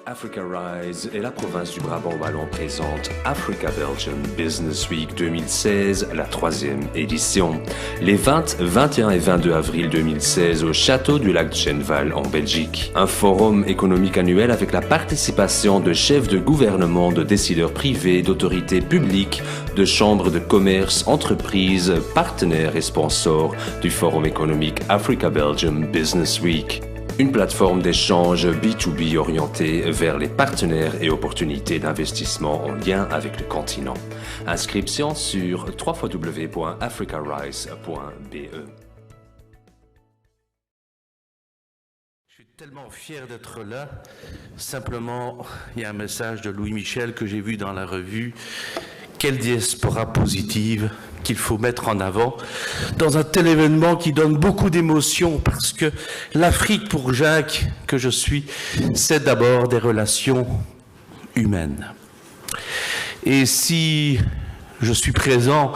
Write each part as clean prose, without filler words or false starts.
Africa Rise et la province du Brabant Wallon présente Africa Belgium Business Week 2016, la 3e édition. Les 20, 21 et 22 avril 2016 au château du lac de Genval en Belgique. Un forum économique annuel avec la participation de chefs de gouvernement, de décideurs privés, d'autorités publiques, de chambres de commerce, entreprises, partenaires et sponsors du forum économique Africa Belgium Business Week. Une plateforme d'échange B2B orientée vers les partenaires et opportunités d'investissement en lien avec le continent. Inscription sur www.africarise.be. Je suis tellement fier d'être là. Simplement, il y a un message de Louis Michel que j'ai vu dans la revue. Quelle diaspora positive qu'il faut mettre en avant dans un tel événement qui donne beaucoup d'émotions, parce que l'Afrique, pour Jacques, que je suis, c'est d'abord des relations humaines. Et si je suis présent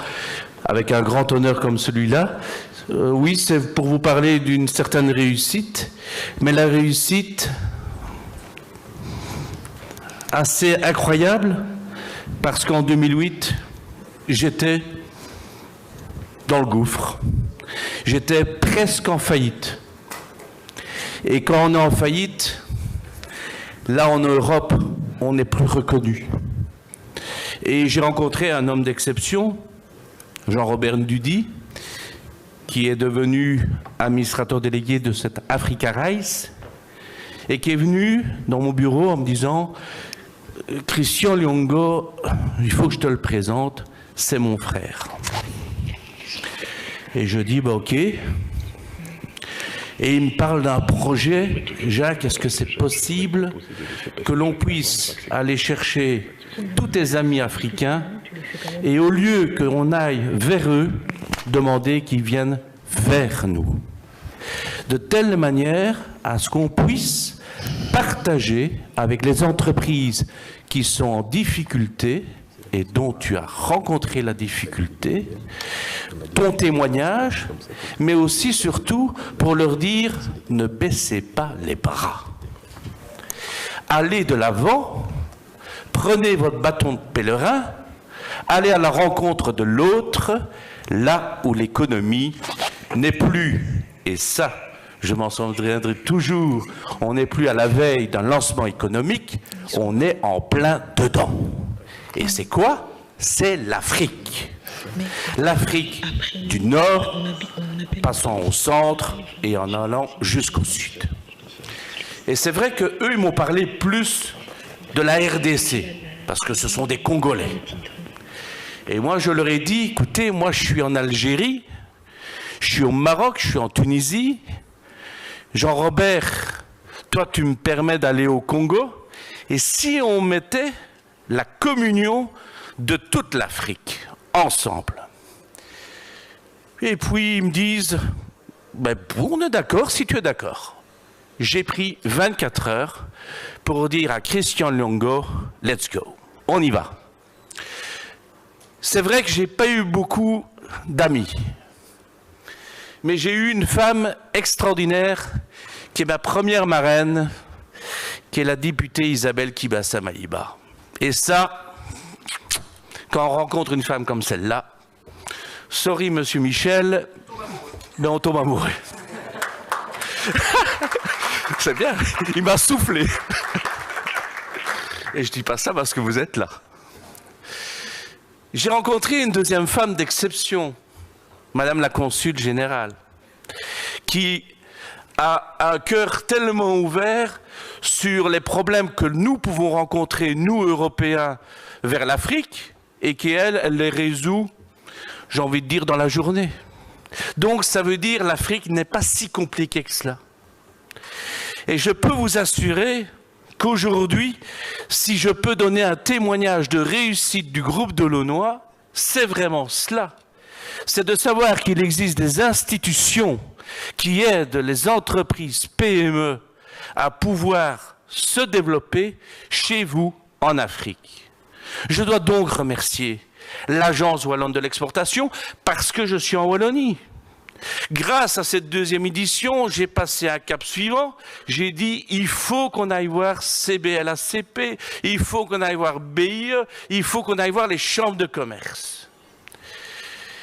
avec un grand honneur comme celui-là, oui, c'est pour vous parler d'une certaine réussite, mais la réussite assez incroyable, parce qu'en 2008, j'étais dans le gouffre. J'étais presque en faillite. Et quand on est en faillite, là en Europe, on n'est plus reconnu. Et j'ai rencontré un homme d'exception, Jean-Robert Ndudy, qui est devenu administrateur délégué de cette Africa Rise, et qui est venu dans mon bureau en me disant « Christian Lyongo, il faut que je te le présente, c'est mon frère. » Et je dis, bah ok. Et il me parle d'un projet. Jacques, est-ce que c'est possible que l'on puisse aller chercher tous tes amis africains et au lieu qu'on aille vers eux, demander qu'ils viennent vers nous. De telle manière à ce qu'on puisse partager avec les entreprises qui sont en difficulté et dont tu as rencontré la difficulté, ton témoignage, mais aussi, surtout, pour leur dire, ne baissez pas les bras. Allez de l'avant, prenez votre bâton de pèlerin, allez à la rencontre de l'autre, là où l'économie n'est plus, et ça, je m'en souviendrai toujours, on n'est plus à la veille d'un lancement économique, on est en plein dedans. Et c'est quoi? C'est l'Afrique. L'Afrique du Nord, passant au centre et en allant jusqu'au sud. Et c'est vrai qu'eux, ils m'ont parlé plus de la RDC, parce que ce sont des Congolais. Et moi, je leur ai dit, écoutez, moi, je suis en Algérie, je suis au Maroc, je suis en Tunisie. Jean-Robert, toi, tu me permets d'aller au Congo. Et si on mettait la communion de toute l'Afrique, ensemble. Et puis ils me disent, ben, on est d'accord si tu es d'accord. J'ai pris 24 heures pour dire à Christian Lyongo, let's go, on y va. C'est vrai que j'ai pas eu beaucoup d'amis, mais j'ai eu une femme extraordinaire qui est ma première marraine, qui est la députée Isabelle Kibassa Maliba. Et ça, quand on rencontre une femme comme celle-là, sorry monsieur Michel, mais on tombe amoureux. C'est bien, il m'a soufflé. Et je dis pas ça parce que vous êtes là. J'ai rencontré une deuxième femme d'exception, madame la consul générale, qui a un cœur tellement ouvert sur les problèmes que nous pouvons rencontrer, nous, Européens, vers l'Afrique, et qui, elle les résout, j'ai envie de dire, dans la journée. Donc, ça veut dire l'Afrique n'est pas si compliquée que cela. Et je peux vous assurer qu'aujourd'hui, si je peux donner un témoignage de réussite du groupe de Launois, c'est vraiment cela. C'est de savoir qu'il existe des institutions qui aident les entreprises PME à pouvoir se développer chez vous en Afrique. Je dois donc remercier l'Agence Wallonne de l'exportation parce que je suis en Wallonie. Grâce à cette deuxième édition, j'ai passé un cap suivant. J'ai dit, il faut qu'on aille voir CBLACP, il faut qu'on aille voir BIE, il faut qu'on aille voir les chambres de commerce.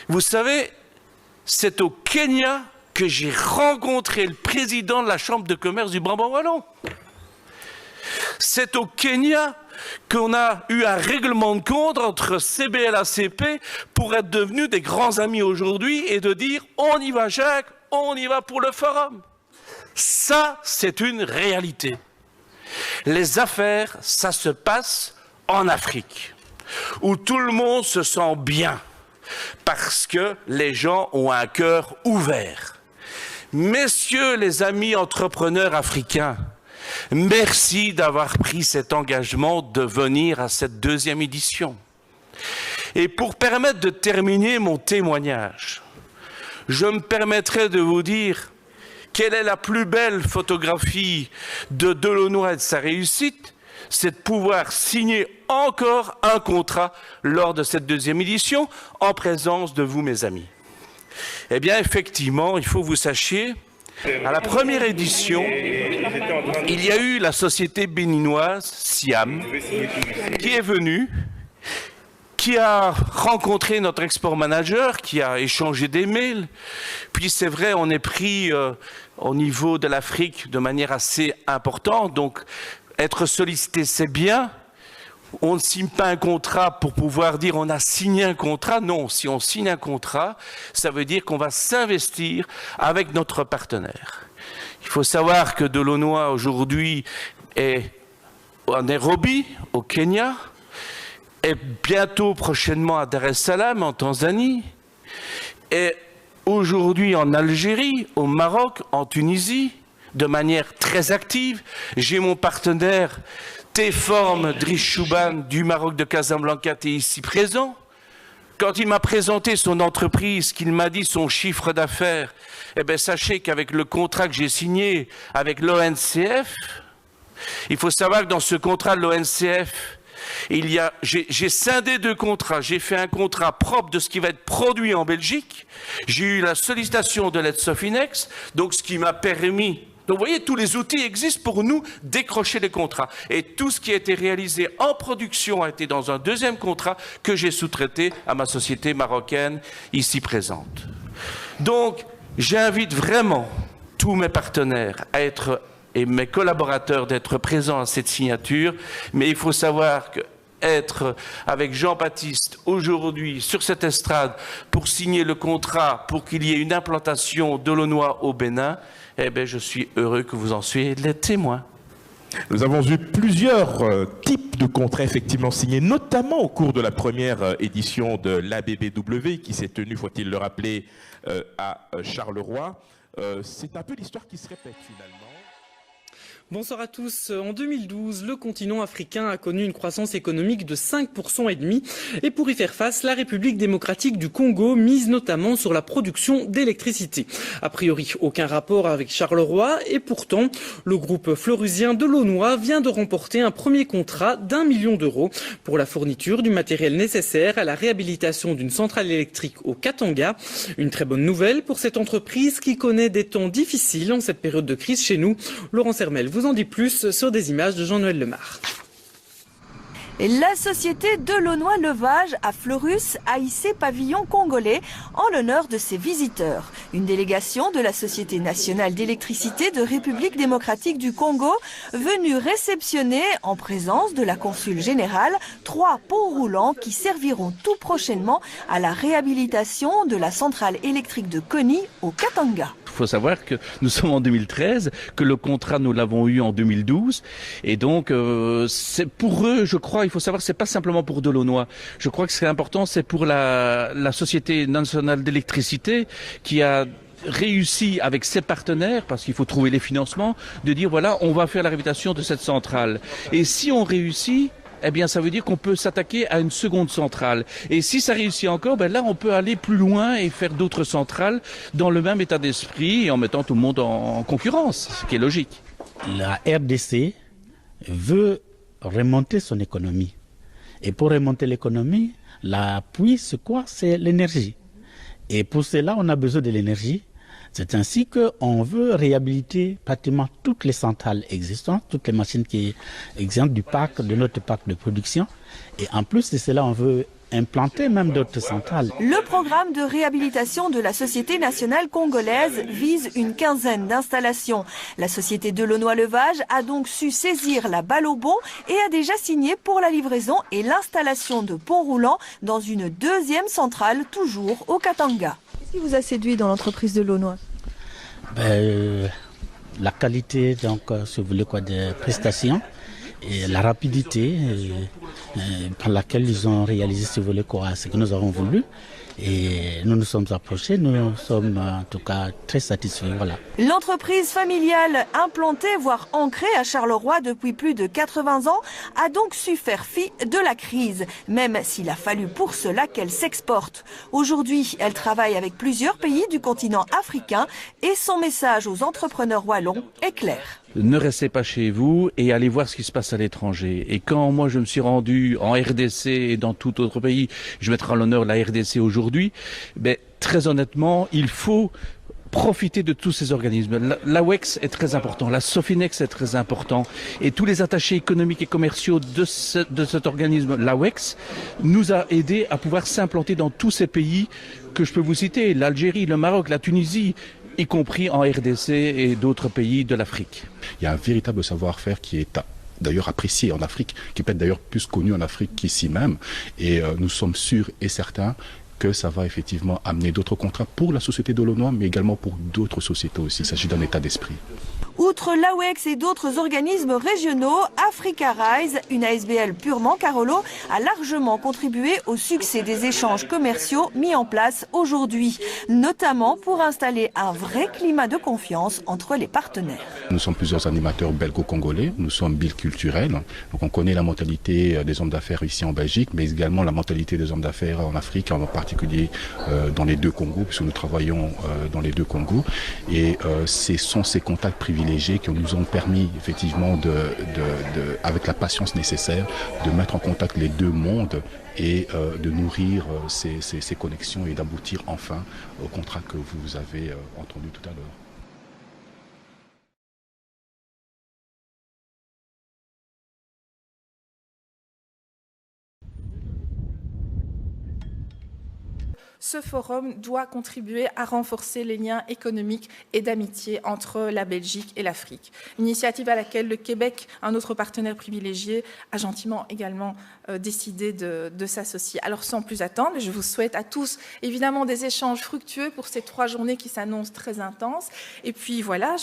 Vous savez, c'est au Kenya que j'ai rencontré le président de la chambre de commerce du Brabant wallon. C'est au Kenya qu'on a eu un règlement de compte entre CBLACP pour être devenus des grands amis aujourd'hui et de dire « on y va Jacques, on y va pour le forum ». Ça, c'est une réalité. Les affaires, ça se passe en Afrique, où tout le monde se sent bien, parce que les gens ont un cœur ouvert. Messieurs les amis entrepreneurs africains, merci d'avoir pris cet engagement de venir à cette deuxième édition. Et pour permettre de terminer mon témoignage, je me permettrai de vous dire quelle est la plus belle photographie de Delonoy et de sa réussite, c'est de pouvoir signer encore un contrat lors de cette deuxième édition en présence de vous, mes amis. Eh bien, effectivement, il faut que vous sachiez, à la première édition, il y a eu la société béninoise Siam qui est venue, qui a rencontré notre export manager, qui a échangé des mails. Puis c'est vrai, on est pris au niveau de l'Afrique de manière assez importante. Donc être sollicité, c'est bien. On ne signe pas un contrat pour pouvoir dire on a signé un contrat. Non, si on signe un contrat, ça veut dire qu'on va s'investir avec notre partenaire. Il faut savoir que Delonoy aujourd'hui est à Nairobi, au Kenya, et bientôt prochainement à Dar es Salaam, en Tanzanie, et aujourd'hui en Algérie, au Maroc, en Tunisie, de manière très active. J'ai mon partenaire T-Form Driss Chouban du Maroc de Casablanca est ici présent. Quand il m'a présenté son entreprise, qu'il m'a dit son chiffre d'affaires, eh bien sachez qu'avec le contrat que j'ai signé avec l'ONCF, il faut savoir que dans ce contrat de l'ONCF, j'ai scindé deux contrats. J'ai fait un contrat propre de ce qui va être produit en Belgique. J'ai eu la sollicitation de l'aide Sofinex, donc ce qui m'a permis. Donc vous voyez, tous les outils existent pour nous décrocher les contrats. Et tout ce qui a été réalisé en production a été dans un deuxième contrat que j'ai sous-traité à ma société marocaine ici présente. Donc j'invite vraiment tous mes partenaires à être et mes collaborateurs d'être présents à cette signature, mais il faut savoir que être avec Jean-Baptiste aujourd'hui sur cette estrade pour signer le contrat pour qu'il y ait une implantation Delonoy au Bénin, eh bien je suis heureux que vous en soyez les témoins. Nous avons eu plusieurs types de contrats effectivement signés, notamment au cours de la première édition de l'ABBW qui s'est tenue, faut-il le rappeler, à Charleroi. C'est un peu l'histoire qui se répète finalement. Bonsoir à tous. En 2012, le continent africain a connu une croissance économique de 5% et demi. Et pour y faire face, la République démocratique du Congo mise notamment sur la production d'électricité. A priori, aucun rapport avec Charleroi. Et pourtant, le groupe fleurusien Delonoy vient de remporter un premier contrat d'1 million d'euros pour la fourniture du matériel nécessaire à la réhabilitation d'une centrale électrique au Katanga. Une très bonne nouvelle pour cette entreprise qui connaît des temps difficiles en cette période de crise chez nous. Laurent Sermel vous en dit plus sur des images de Jean-Noël Lemar. La société Delonoy Levage à Fleurus a hissé pavillon congolais en l'honneur de ses visiteurs. Une délégation de la Société nationale d'électricité de République démocratique du Congo venue réceptionner en présence de la consul générale 3 ponts roulants qui serviront tout prochainement à la réhabilitation de la centrale électrique de Kony au Katanga. Il faut savoir que nous sommes en 2013, que le contrat nous l'avons eu en 2012 et donc c'est pour eux, je crois, il faut savoir que c'est pas simplement pour Delonoy. Je crois que ce qui est important, c'est pour la Société nationale d'électricité qui a réussi avec ses partenaires, parce qu'il faut trouver les financements, de dire voilà, on va faire la réhabilitation de cette centrale. Et si on réussit, eh bien, ça veut dire qu'on peut s'attaquer à une seconde centrale. Et si ça réussit encore, ben là, on peut aller plus loin et faire d'autres centrales dans le même état d'esprit et en mettant tout le monde en concurrence, ce qui est logique. La RDC veut remonter son économie. Et pour remonter l'économie, l'appui, c'est quoi? C'est l'énergie. Et pour cela, on a besoin de l'énergie. C'est ainsi qu'on veut réhabiliter pratiquement toutes les centrales existantes, toutes les machines qui existent de notre parc de production. Et en plus de cela, on veut implanter même d'autres centrales. Le programme de réhabilitation de la Société nationale congolaise vise une quinzaine d'installations. La société Delonoy-Levage a donc su saisir la balle au bond et a déjà signé pour la livraison et l'installation de ponts roulants dans une deuxième centrale, toujours au Katanga. Qu'est-ce qui vous a séduit dans l'entreprise Delonoy? La qualité des prestations et la rapidité par laquelle ils ont réalisé ce volet ce que nous avons voulu. Et nous nous sommes approchés, nous sommes en tout cas très satisfaits. Voilà. L'entreprise familiale implantée, voire ancrée à Charleroi depuis plus de 80 ans, a donc su faire fi de la crise, même s'il a fallu pour cela qu'elle s'exporte. Aujourd'hui, elle travaille avec plusieurs pays du continent africain et son message aux entrepreneurs wallons est clair. Ne restez pas chez vous et allez voir ce qui se passe à l'étranger. Et quand moi je me suis rendu en RDC et dans tout autre pays, je mettrai à l'honneur la RDC aujourd'hui, très honnêtement, il faut profiter de tous ces organismes. L'AWEX est très important, la Sofinex est très important et tous les attachés économiques et commerciaux de cet organisme, l'AWEX, nous a aidés à pouvoir s'implanter dans tous ces pays que je peux vous citer, l'Algérie, le Maroc, la Tunisie, y compris en RDC et d'autres pays de l'Afrique. Il y a un véritable savoir-faire qui est d'ailleurs apprécié en Afrique, qui peut être d'ailleurs plus connu en Afrique qu'ici même. Et nous sommes sûrs et certains que ça va effectivement amener d'autres contrats pour la société Delonoy, mais également pour d'autres sociétés aussi. Il s'agit d'un état d'esprit. Outre l'AWEX et d'autres organismes régionaux, Africa Rise, une ASBL purement Carolo, a largement contribué au succès des échanges commerciaux mis en place aujourd'hui, notamment pour installer un vrai climat de confiance entre les partenaires. Nous sommes plusieurs animateurs belgo-congolais, nous sommes biculturels, donc on connaît la mentalité des hommes d'affaires ici en Belgique, mais également la mentalité des hommes d'affaires en Afrique, en particulier dans les deux Congos, puisque nous travaillons dans les deux Congos, et ce sont ces contacts privilégiés qui nous ont permis effectivement, avec la patience nécessaire, de mettre en contact les deux mondes et de nourrir ces connexions et d'aboutir enfin au contrat que vous avez entendu tout à l'heure. Ce forum doit contribuer à renforcer les liens économiques et d'amitié entre la Belgique et l'Afrique. Une initiative à laquelle le Québec, un autre partenaire privilégié, a gentiment également décidé de s'associer. Alors sans plus attendre, je vous souhaite à tous évidemment des échanges fructueux pour ces 3 journées qui s'annoncent très intenses. Et puis voilà,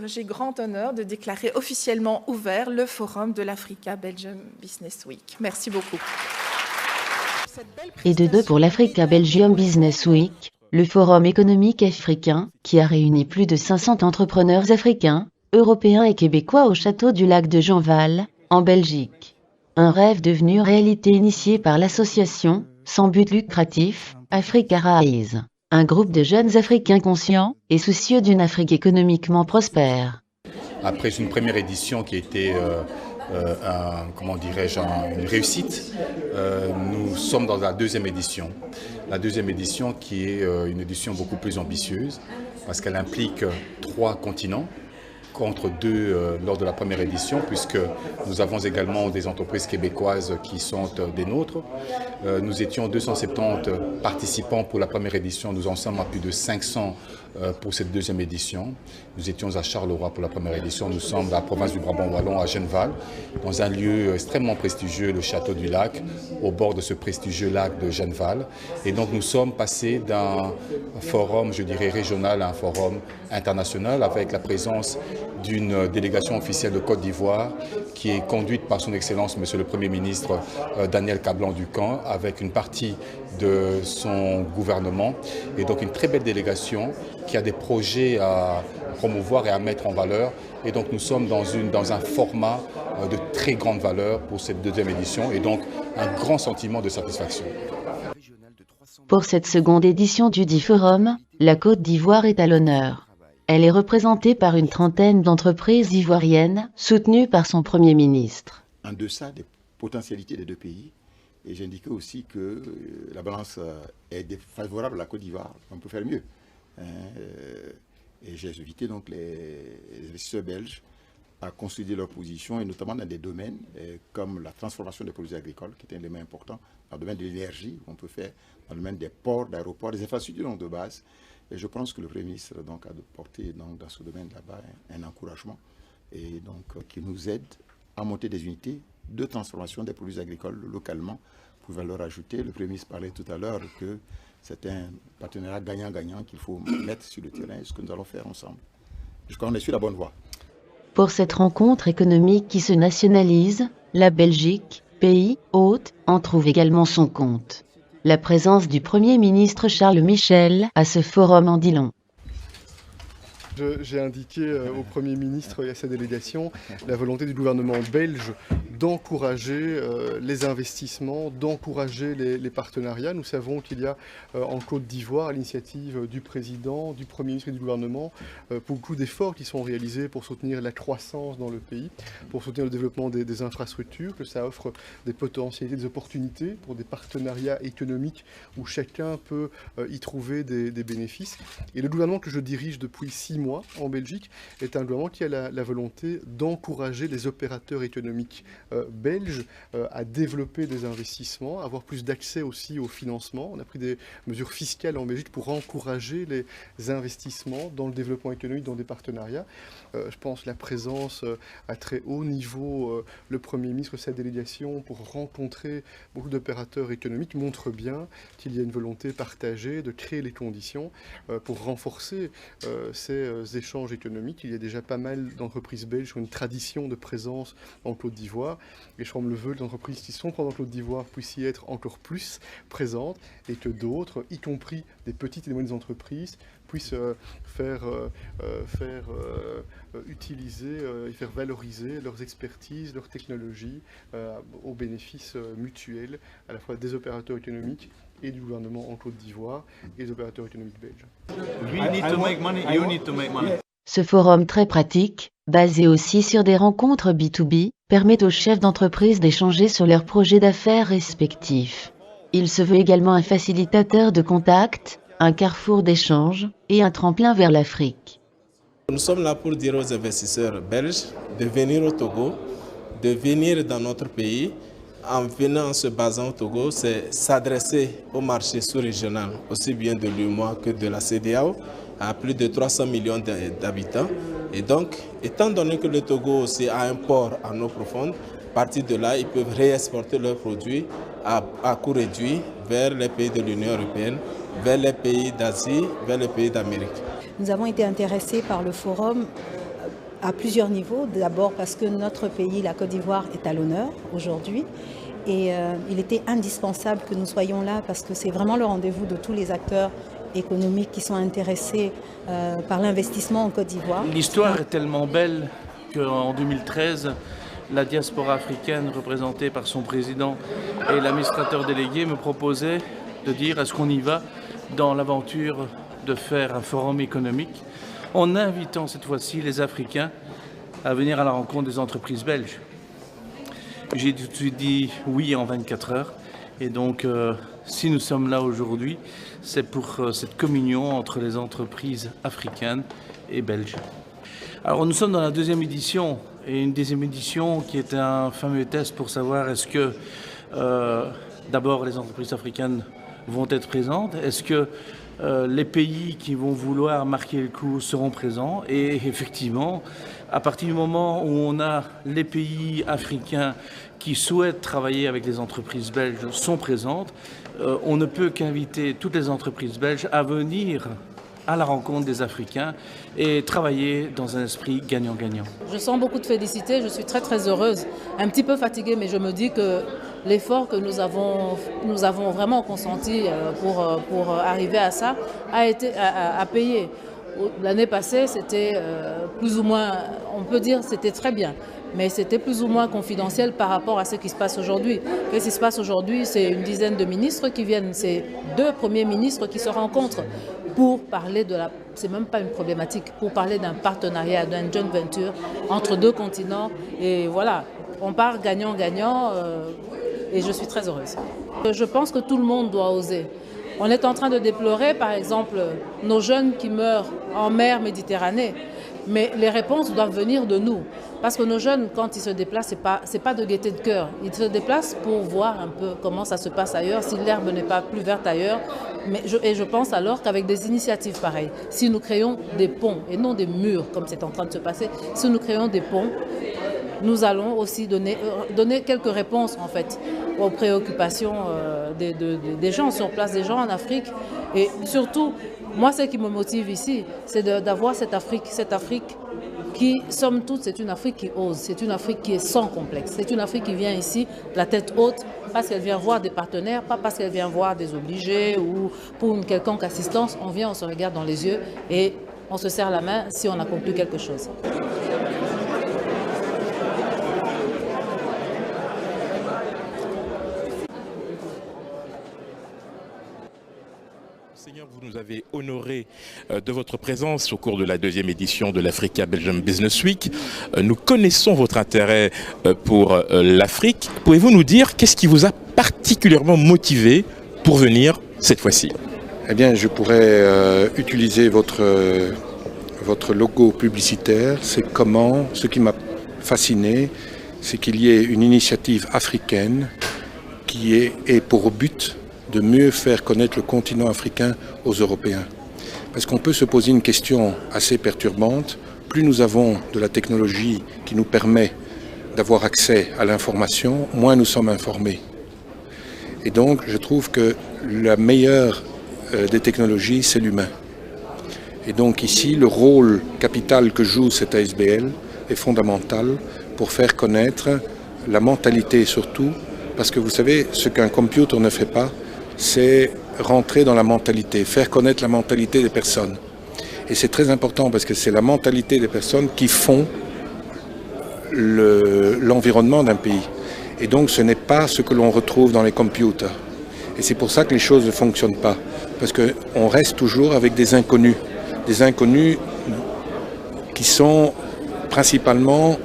j'ai grand honneur de déclarer officiellement ouvert le forum de l'Africa Belgium Business Week. Merci beaucoup. Et de 2 pour l'Africa Belgium Business Week, le forum économique africain, qui a réuni plus de 500 entrepreneurs africains, européens et québécois au château du lac de Jeanval, en Belgique. Un rêve devenu réalité initié par l'association, sans but lucratif, Africa Rise, un groupe de jeunes Africains conscients et soucieux d'une Afrique économiquement prospère. Après une première édition qui était une réussite. Nous sommes dans la deuxième édition. La deuxième édition qui est une édition beaucoup plus ambitieuse parce qu'elle implique 3 continents contre 2 lors de la première édition, puisque nous avons également des entreprises québécoises qui sont des nôtres. Nous étions 270 participants pour la première édition, nous en sommes à plus de 500 pour cette deuxième édition. Nous étions à Charleroi pour la première édition, nous sommes dans la province du Brabant-Wallon, à Genval, dans un lieu extrêmement prestigieux, le Château du Lac, au bord de ce prestigieux lac de Genval. Et donc nous sommes passés d'un forum, je dirais, régional à un forum international, avec la présence d'une délégation officielle de Côte d'Ivoire qui est conduite par son Excellence, Monsieur le Premier ministre Daniel Kablan-Dukan, avec une partie de son gouvernement. Et donc une très belle délégation qui a des projets à promouvoir et à mettre en valeur. Et donc nous sommes dans un format de très grande valeur pour cette deuxième édition et donc un grand sentiment de satisfaction. Pour cette seconde édition du Forum, la Côte d'Ivoire est à l'honneur. Elle est représentée par une trentaine d'entreprises ivoiriennes soutenues par son Premier ministre. En deçà des potentialités des 2 pays, Et j'ai indiqué aussi que la balance est favorable à la Côte d'Ivoire. On peut faire mieux. Et j'ai invité donc les investisseurs belges à consolider leur position, et notamment dans des domaines comme la transformation des produits agricoles, qui est un élément important, dans le domaine de l'énergie, qu'on peut faire, dans le domaine des ports, d'aéroports, des infrastructures de base. Et je pense que le Premier ministre donc, a porté donc, dans ce domaine là-bas un encouragement, et donc qui nous aide à monter des unités de transformation des produits agricoles localement pour valeur ajoutée. Le Premier ministre parlait tout à l'heure que c'est un partenariat gagnant-gagnant qu'il faut mettre sur le terrain, et ce que nous allons faire ensemble. Je crois qu'on est sur la bonne voie. Pour cette rencontre économique qui se nationalise, la Belgique, pays hôte, en trouve également son compte. La présence du Premier ministre Charles Michel à ce forum en dit long. J'ai indiqué au Premier ministre et à sa délégation la volonté du gouvernement belge d'encourager les investissements, d'encourager les partenariats. Nous savons qu'il y a en Côte d'Ivoire, à l'initiative du président, du Premier ministre et du gouvernement, beaucoup d'efforts qui sont réalisés pour soutenir la croissance dans le pays, pour soutenir le développement des infrastructures, que ça offre des potentialités, des opportunités pour des partenariats économiques où chacun peut y trouver des bénéfices. Et le gouvernement que je dirige depuis 6 mois en Belgique est un gouvernement qui a la volonté d'encourager les opérateurs économiques belges à développer des investissements, à avoir plus d'accès aussi au financement. On a pris des mesures fiscales en Belgique pour encourager les investissements dans le développement économique, dans des partenariats. Je pense la présence à très haut niveau, le Premier ministre, sa délégation, pour rencontrer beaucoup d'opérateurs économiques, montre bien qu'il y a une volonté partagée de créer les conditions pour renforcer ces échanges économiques. Il y a déjà pas mal d'entreprises belges qui ont une tradition de présence en Côte d'Ivoire, et je forme le vœu que les entreprises qui sont présentes en Côte d'Ivoire puissent y être encore plus présentes, et que d'autres, y compris des petites et des moyennes entreprises, puissent faire utiliser et faire valoriser leurs expertises, leurs technologies au bénéfice mutuel à la fois des opérateurs économiques et du gouvernement en Côte d'Ivoire et des opérateurs économiques belges. Ce forum très pratique, basé aussi sur des rencontres B2B, permet aux chefs d'entreprise d'échanger sur leurs projets d'affaires respectifs. Il se veut également un facilitateur de contacts, un carrefour d'échanges et un tremplin vers l'Afrique. Nous sommes là pour dire aux investisseurs belges de venir au Togo, de venir dans notre pays. En venant, en se basant au Togo, c'est s'adresser au marché sous-régional, aussi bien de l'UEMOA que de la CEDEAO, à plus de 300 millions d'habitants. Et donc, étant donné que le Togo aussi a un port en eau profonde, à partir de là, ils peuvent réexporter leurs produits à coût réduit vers les pays de l'Union européenne, vers les pays d'Asie, vers les pays d'Amérique. Nous avons été intéressés par le forum à plusieurs niveaux. D'abord parce que notre pays, la Côte d'Ivoire, est à l'honneur aujourd'hui. Et il était indispensable que nous soyons là parce que c'est vraiment le rendez-vous de tous les acteurs économiques qui sont intéressés par l'investissement en Côte d'Ivoire. L'histoire est tellement belle qu'en 2013, la diaspora africaine représentée par son président et l'administrateur délégué me proposaient de dire est-ce qu'on y va dans l'aventure de faire un forum économique en invitant cette fois-ci les Africains à venir à la rencontre des entreprises belges. J'ai tout de suite dit oui en 24 heures et donc si nous sommes là aujourd'hui, c'est pour cette communion entre les entreprises africaines et belges. Alors nous sommes dans la deuxième édition et une deuxième édition qui est un fameux test pour savoir est-ce que d'abord les entreprises africaines vont être présentes, est-ce que les pays qui vont vouloir marquer le coup seront présents et effectivement, à partir du moment où on a les pays africains qui souhaitent travailler avec les entreprises belges sont présentes, on ne peut qu'inviter toutes les entreprises belges à venir à la rencontre des Africains et travailler dans un esprit gagnant-gagnant. Je sens beaucoup de félicité, je suis très très heureuse, un petit peu fatiguée, mais je me dis que l'effort que nous avons vraiment consenti pour arriver à ça a payé. L'année passée, c'était plus ou moins, on peut dire c'était très bien, mais c'était plus ou moins confidentiel par rapport à ce qui se passe aujourd'hui. Ce qui se passe aujourd'hui, c'est une dizaine de ministres qui viennent, c'est 2 premiers ministres qui se rencontrent pour parler de c'est même pas une problématique, pour parler d'un partenariat, d'un joint venture entre 2 continents. Et voilà, on part gagnant-gagnant. et je suis très heureuse. Je pense que tout le monde doit oser. On est en train de déplorer, par exemple, nos jeunes qui meurent en mer Méditerranée. Mais les réponses doivent venir de nous. Parce que nos jeunes, quand ils se déplacent, ce n'est pas de gaieté de cœur. Ils se déplacent pour voir un peu comment ça se passe ailleurs, si l'herbe n'est pas plus verte ailleurs. Et je pense alors qu'avec des initiatives pareilles, si nous créons des ponts et non des murs, comme c'est en train de se passer, si nous créons des ponts, nous allons aussi donner quelques réponses en fait aux préoccupations des gens sur place, des gens en Afrique. Et surtout, moi, ce qui me motive ici, c'est d'avoir cette Afrique qui, somme toute, c'est une Afrique qui ose, c'est une Afrique qui est sans complexe, c'est une Afrique qui vient ici, la tête haute, parce qu'elle vient voir des partenaires, pas parce qu'elle vient voir des obligés ou pour une quelconque assistance. On vient, on se regarde dans les yeux et on se serre la main si on accomplit quelque chose. Seigneur, vous nous avez honoré de votre présence au cours de la deuxième édition de l'Africa Belgium Business Week. Nous connaissons votre intérêt pour l'Afrique. Pouvez-vous nous dire qu'est-ce qui vous a particulièrement motivé pour venir cette fois-ci? Eh bien, je pourrais utiliser votre logo publicitaire. C'est comment, ce qui m'a fasciné, c'est qu'il y ait une initiative africaine qui ait pour but de mieux faire connaître le continent africain aux Européens. Parce qu'on peut se poser une question assez perturbante. Plus nous avons de la technologie qui nous permet d'avoir accès à l'information, moins nous sommes informés. Et donc, je trouve que la meilleure des technologies, c'est l'humain. Et donc ici, le rôle capital que joue cette ASBL est fondamental pour faire connaître la mentalité surtout, parce que vous savez, ce qu'un computer ne fait pas, c'est rentrer dans la mentalité, faire connaître la mentalité des personnes. Et c'est très important parce que c'est la mentalité des personnes qui font l'environnement d'un pays. Et donc ce n'est pas ce que l'on retrouve dans les computers. Et c'est pour ça que les choses ne fonctionnent pas. Parce qu'on reste toujours avec des inconnus. Des inconnus qui sont principalement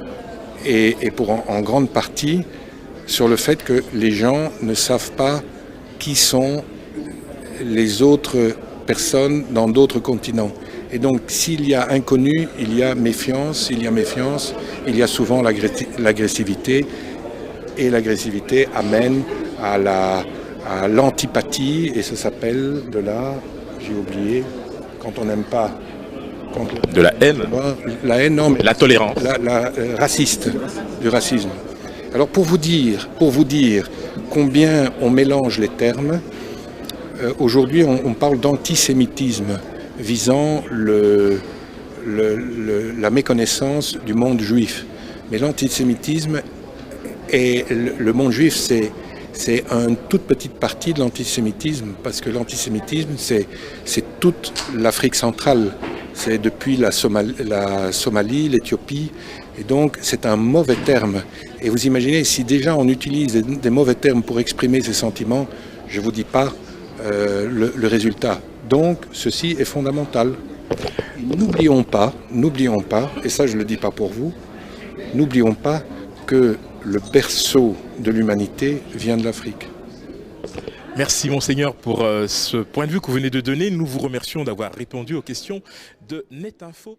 et en grande partie sur le fait que les gens ne savent pas qui sont les autres personnes dans d'autres continents. Et donc, s'il y a inconnu, il y a méfiance. S'il y a méfiance, il y a souvent l'agressivité. Et l'agressivité amène à l'antipathie. Et ça s'appelle j'ai oublié, quand on n'aime pas... De la haine? La haine, non, mais... La tolérance. Du racisme. Alors, pour vous dire combien on mélange les termes, aujourd'hui on parle d'antisémitisme visant la méconnaissance du monde juif. Mais l'antisémitisme et le monde juif, c'est une toute petite partie de l'antisémitisme, parce que l'antisémitisme, c'est toute l'Afrique centrale. C'est depuis la Somalie, l'Éthiopie, et donc c'est un mauvais terme. Et vous imaginez, si déjà on utilise des mauvais termes pour exprimer ses sentiments, je ne vous dis pas le résultat. Donc ceci est fondamental. N'oublions pas, et ça je ne le dis pas pour vous, n'oublions pas que le berceau de l'humanité vient de l'Afrique. Merci Monseigneur pour ce point de vue que vous venez de donner. Nous vous remercions d'avoir répondu aux questions de Netinfo.